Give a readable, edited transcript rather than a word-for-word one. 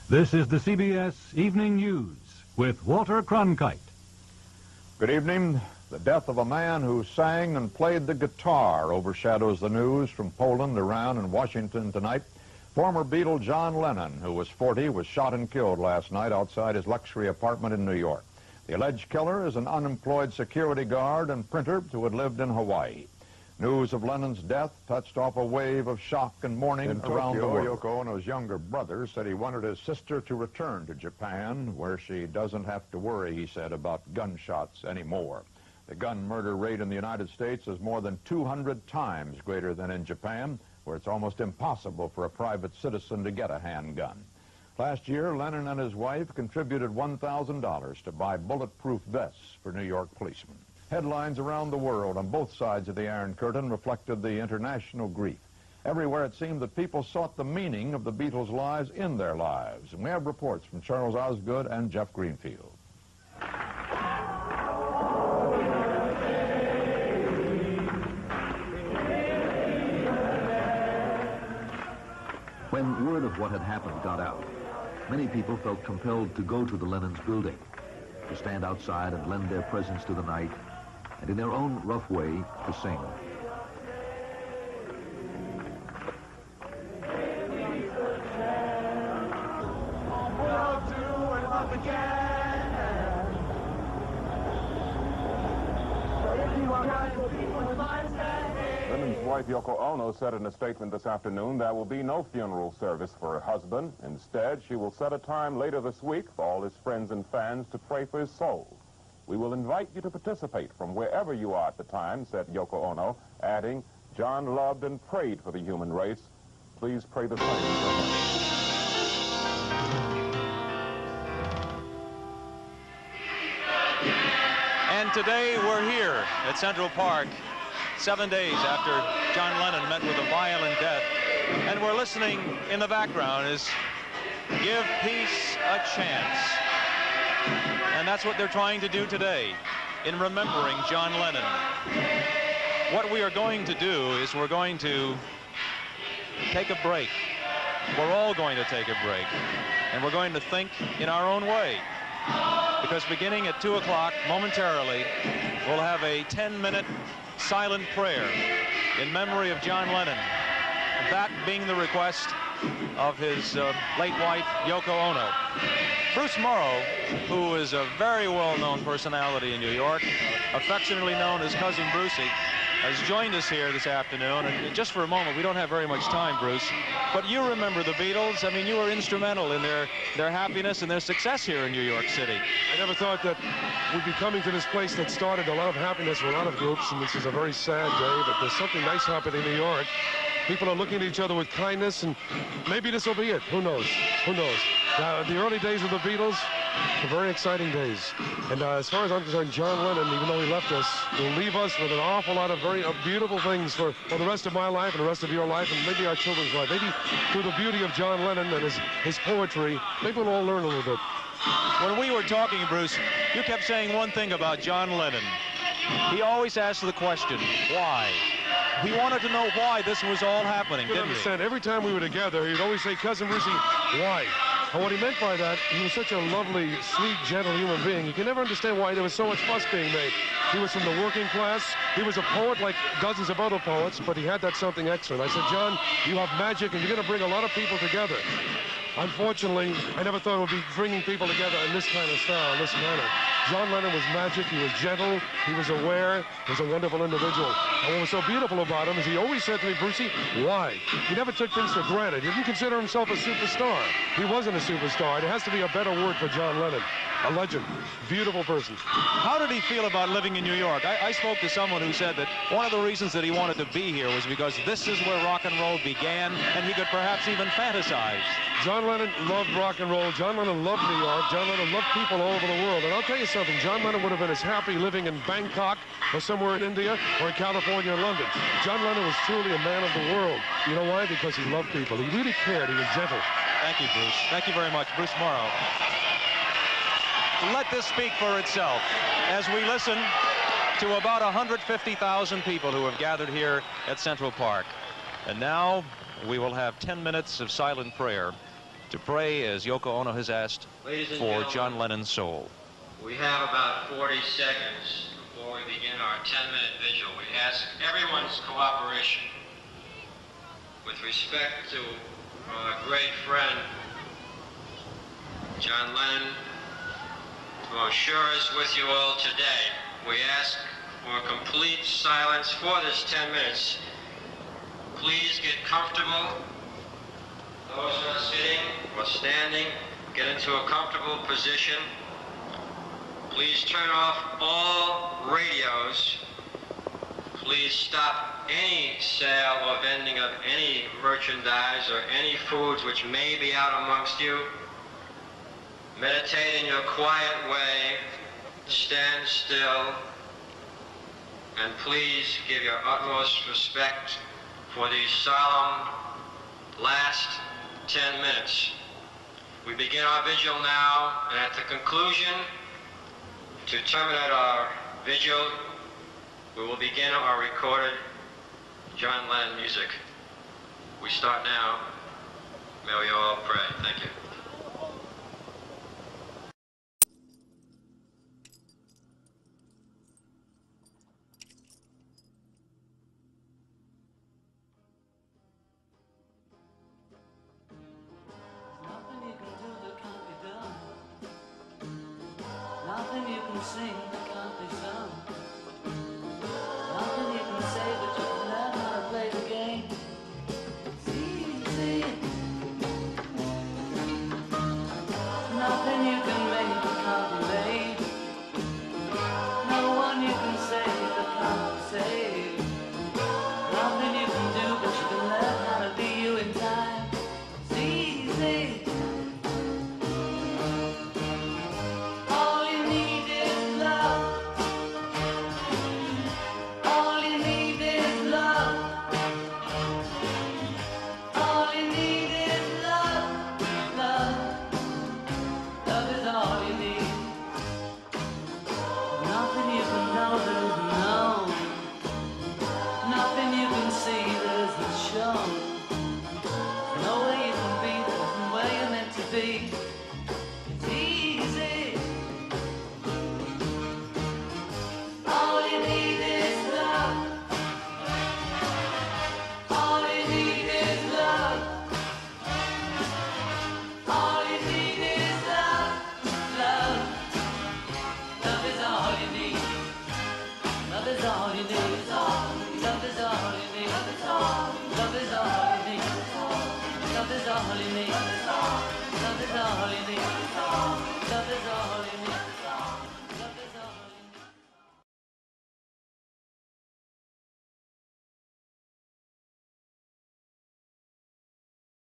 This is the CBS Evening News with Walter Cronkite. Good evening. The death of a man who sang and played the guitar overshadows the news from Poland, Iran, and Washington tonight. Former Beatle John Lennon, who was 40, was shot and killed last night outside his luxury apartment in New York. The alleged killer is an unemployed security guard and printer who had lived in Hawaii. News of Lennon's death touched off a wave of shock and mourning around the world. Yoko Ono's younger brother said he wanted his sister to return to Japan, where she doesn't have to worry, he said, about gunshots anymore. The gun murder rate in the United States is more than 200 times greater than in Japan, where it's almost impossible for a private citizen to get a handgun. Last year, Lennon and his wife contributed $1,000 to buy bulletproof vests for New York policemen. Headlines around the world on both sides of the Iron Curtain reflected the international grief. Everywhere it seemed that people sought the meaning of the Beatles' lives in their lives. And we have reports from Charles Osgood and Jeff Greenfield. When word of what had happened got out, many people felt compelled to go to the Lennon's building, to stand outside and lend their presence to the night, and in their own rough way, to sing. Lennon's wife, Yoko Ono, said in a statement this afternoon there will be no funeral service for her husband. Instead, she will set a time later this week for all his friends and fans to pray for his soul. We will invite you to participate from wherever you are at the time, said Yoko Ono, adding, John loved and prayed for the human race. Please pray the same for him. And today we're here at Central Park, 7 days after John Lennon met with a violent death. And we're listening in the background is Give Peace a Chance. And that's what they're trying to do today in remembering John Lennon. What we are going to do is we're going to take a break. We're all going to take a break. And we're going to think in our own way. Because beginning at 2 o'clock, momentarily, we'll have a 10-minute silent prayer in memory of John Lennon. That being the request of his late wife, Yoko Ono. Bruce Morrow, who is a very well-known personality in New York, affectionately known as Cousin Brucey, has joined us here this afternoon. And just for a moment, we don't have very much time, Bruce, but you remember the Beatles. I mean, you were instrumental in their happiness and their success here in New York City. I never thought that we'd be coming to this place that started a lot of happiness for a lot of groups, and this is a very sad day, but there's something nice happening in New York. People are looking at each other with kindness, and maybe this will be it. Who knows? Who knows? The early days of the Beatles were very exciting days. And as far as I'm concerned, John Lennon, even though he left us, will leave us with an awful lot of very beautiful things for the rest of my life and the rest of your life, and maybe our children's life. Maybe through the beauty of John Lennon and his poetry, maybe we'll all learn a little bit. When we were talking, Bruce, you kept saying one thing about John Lennon. He always asked the question, why? He wanted to know why this was all happening, didn't he? Every time we were together, he'd always say, Cousin Brucey, why? And what he meant by that, he was such a lovely, sweet, gentle human being. You can never understand why there was so much fuss being made. He was from the working class. He was a poet like dozens of other poets, but he had that something extra. And I said, John, you have magic, and you're going to bring a lot of people together. Unfortunately, I never thought it would be bringing people together in this kind of style, in this manner. John Lennon was magic. He was gentle. He was aware. He was a wonderful individual. And what was so beautiful about him is he always said to me, Brucey, why? He never took things for granted. He didn't consider himself a superstar. He wasn't a superstar. There has to be a better word for John Lennon. A legend. Beautiful person. How did he feel about living in New York? I spoke to someone who said that one of the reasons that he wanted to be here was because this is where rock and roll began, and he could perhaps even fantasize. John Lennon loved rock and roll. John Lennon loved New York. John Lennon loved people all over the world. And I'll tell you something, John Lennon would have been as happy living in Bangkok or somewhere in India or in California or London. John Lennon was truly a man of the world. You know why? Because he loved people. He really cared. He was gentle. Thank you, Bruce. Thank you very much, Bruce Morrow. Let this speak for itself as we listen to about 150,000 people who have gathered here at Central Park. And now we will have 10 minutes of silent prayer to pray as Yoko Ono has asked for John Lennon's soul. We have about 40 seconds before we begin our 10-minute vigil. We ask everyone's cooperation with respect to our great friend, John Lennon, who share is with you all today. We ask for complete silence for this 10 minutes. Please get comfortable. Those who are sitting or standing, get into a comfortable position. Please turn off all radios. Please stop any sale or vending of any merchandise or any foods which may be out amongst you. Meditate in your quiet way. Stand still. And please give your utmost respect for these solemn last 10 minutes. We begin our vigil now, and at the conclusion, to terminate our vigil, we will begin our recorded John Lennon music. We start now. May we all pray. Thank you. Nothing you can do that can't be done. Nothing you can sing that can't be sung. Nothing you can say, but you can learn how to play the game. It's easy. Nothing you can make that can't be made. No one you can save that can't be saved. Nothing you can do, but you can learn how to be you in time. It's easy. All you need is love. All you need is love. All you need is love. Love. Love is all you need. Nothing you can know that isn't known. Nothing you can see that isn't shown. No way you can be that isn't where you're meant to be. It's easy. All you need is love. All you need is love. All you need is love. Love. Love is all you need. Love is all you need. Love is all you need. Love is all you need. Love is all you need. Love is all you need. Love is all